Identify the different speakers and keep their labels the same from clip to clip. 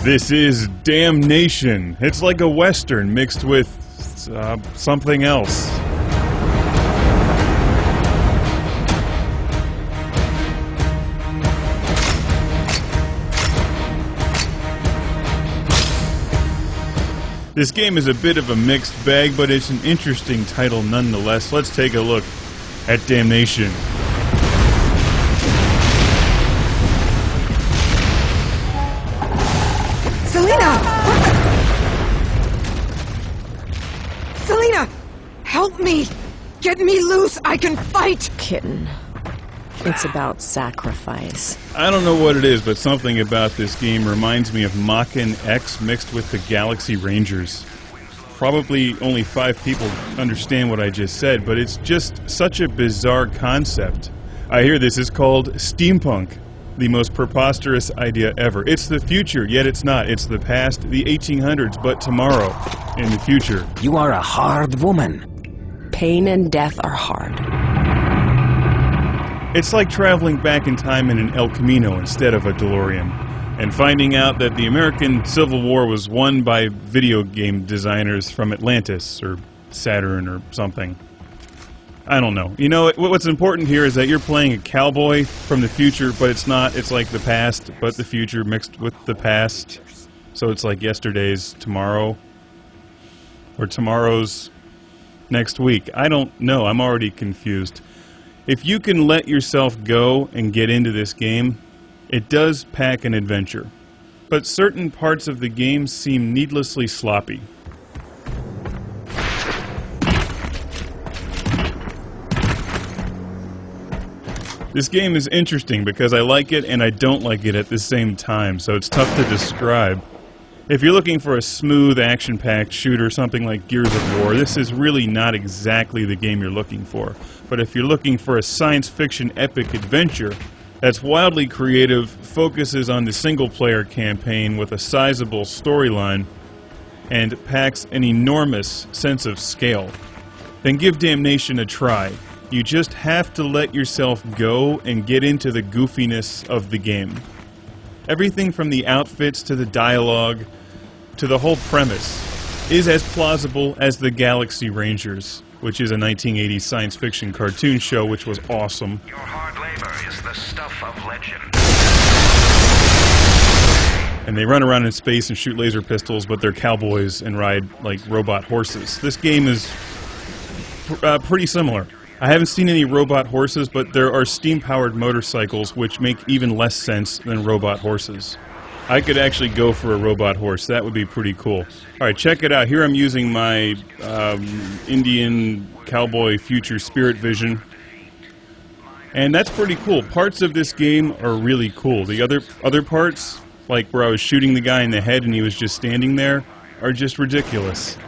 Speaker 1: This is Damnation. It's like a Western mixed with something else. This game is a bit of a mixed bag, but it's an interesting title nonetheless. Let's take a look at Damnation.
Speaker 2: Selena! Help me! Get me loose! I can fight!
Speaker 3: Kitten. It's about sacrifice.
Speaker 1: I don't know what it is, but something about this game reminds me of Makken X mixed with the Galaxy Rangers. Probably only 5 people understand what I just said, but it's just such a bizarre concept. I hear this is called steampunk. The most preposterous idea ever. It's the future, yet it's not. It's the past, the 1800s, but tomorrow, in the future.
Speaker 4: You are a hard woman.
Speaker 3: Pain and death are hard.
Speaker 1: It's like traveling back in time in an El Camino instead of a DeLorean, and finding out that the American Civil War was won by video game designers from Atlantis, or Saturn, or something. I don't know. You know, what's important here is that you're playing a cowboy from the future, but it's not. It's like the past, but the future mixed with the past. So it's like yesterday's tomorrow, or tomorrow's next week. I don't know. I'm already confused. If you can let yourself go and get into this game, it does pack an adventure. But certain parts of the game seem needlessly sloppy. This game is interesting because I like it and I don't like it at the same time, so it's tough to describe. If you're looking for a smooth, action-packed shooter, something like Gears of War, this is really not exactly the game you're looking for. But if you're looking for a science fiction epic adventure that's wildly creative, focuses on the single-player campaign with a sizable storyline, and packs an enormous sense of scale, then give Damnation a try. You just have to let yourself go and get into the goofiness of the game. Everything from the outfits to the dialogue to the whole premise is as plausible as the Galaxy Rangers, which is a 1980s science fiction cartoon show which was awesome.
Speaker 5: Your hard labor is the stuff of legend.
Speaker 1: And they run around in space and shoot laser pistols, but they're cowboys and ride like robot horses. This game is pretty similar. I haven't seen any robot horses, but there are steam-powered motorcycles which make even less sense than robot horses. I could actually go for a robot horse. That would be pretty cool. Alright, check it out. Here I'm using my Indian cowboy future spirit vision. And that's pretty cool. Parts of this game are really cool. The other parts, like where I was shooting the guy in the head and he was just standing there, are just ridiculous.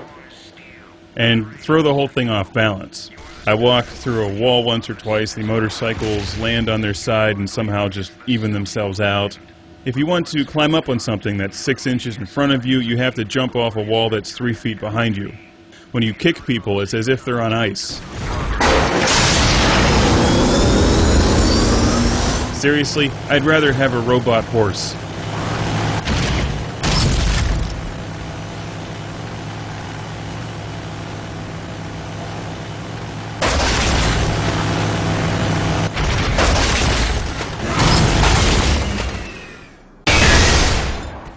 Speaker 1: And throw the whole thing off balance. I walked through a wall once or twice, the motorcycles land on their side and somehow just even themselves out. If you want to climb up on something that's 6 inches in front of you, you have to jump off a wall that's 3 feet behind you. When you kick people, it's as if they're on ice. Seriously, I'd rather have a robot horse.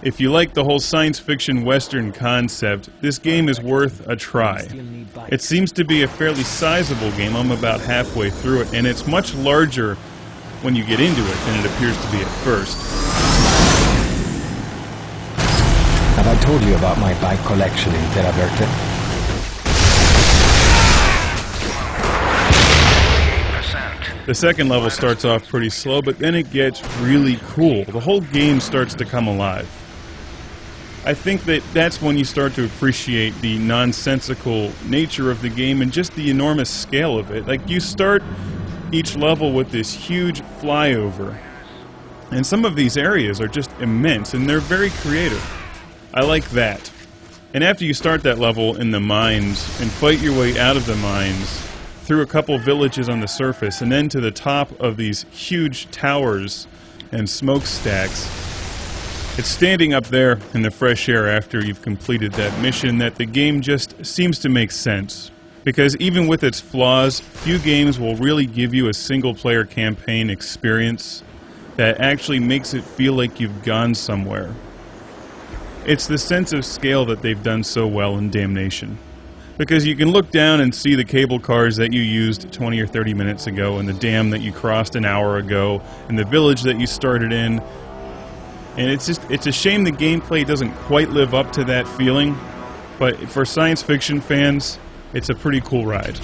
Speaker 1: If you like the whole science fiction western concept, this game is worth a try. It seems to be a fairly sizable game. I'm about halfway through it, and it's much larger when you get into it than it appears to be at first.
Speaker 4: Have I told you about my bike collection in Terra Verde?
Speaker 1: The second level starts off pretty slow, but then it gets really cool. The whole game starts to come alive. I think that's when you start to appreciate the nonsensical nature of the game and just the enormous scale of it. Like, you start each level with this huge flyover, and some of these areas are just immense, and they're very creative. I like that. And after you start that level in the mines and fight your way out of the mines, through a couple villages on the surface, and then to the top of these huge towers and smokestacks, It's standing up there in the fresh air after you've completed that mission that the game just seems to make sense. Because even with its flaws, few games will really give you a single-player campaign experience that actually makes it feel like you've gone somewhere. It's the sense of scale that they've done so well in Damnation. Because you can look down and see the cable cars that you used 20 or 30 minutes ago, and the dam that you crossed an hour ago, and the village that you started in. And it's a shame the gameplay doesn't quite live up to that feeling, but for science fiction fans, it's a pretty cool ride.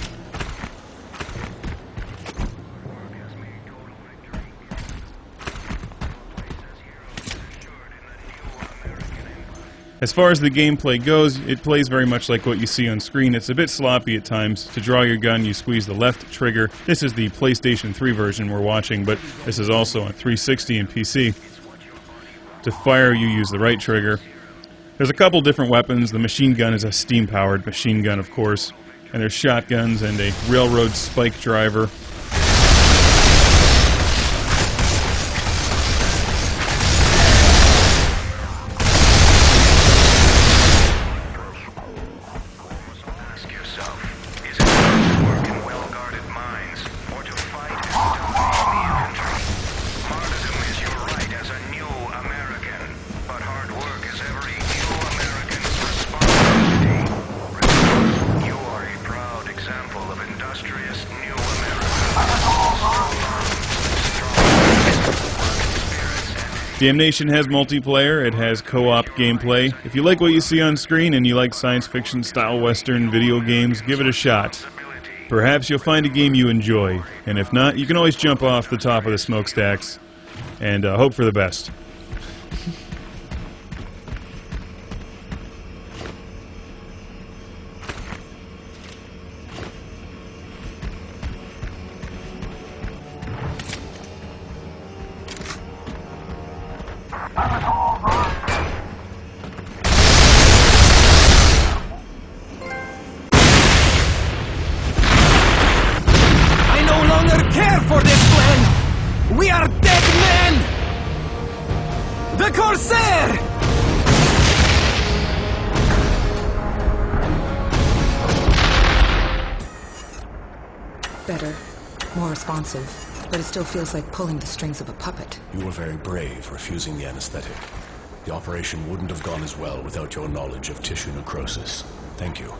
Speaker 1: As far as the gameplay goes, it plays very much like what you see on screen. It's a bit sloppy at times. To draw your gun, you squeeze the left trigger. This is the PlayStation 3 version we're watching, but this is also on 360 and PC. To fire, you use the right trigger. There's a couple different weapons. The machine gun is a steam-powered machine gun, of course. And there's shotguns and a railroad spike driver.
Speaker 5: Ask yourself, is it better to work in well-guarded mines or to fight and dominate the infantry? Martyrdom is your right as a new American, but hard work is every new American's responsibility. Remember, you are a proud example of industrious new America.
Speaker 1: Damnation has multiplayer, it has co-op gameplay. If you like what you see on screen and you like science fiction style western video games, give it a shot. Perhaps you'll find a game you enjoy, and if not, you can always jump off the top of the smokestacks and hope for the best.
Speaker 2: I no longer care for this plan! We are dead men! The Corsair!
Speaker 6: Better, more responsive, but it still feels like pulling the strings of a puppet.
Speaker 7: You were very brave refusing the anesthetic. The operation wouldn't have gone as well without your knowledge of tissue necrosis. Thank you.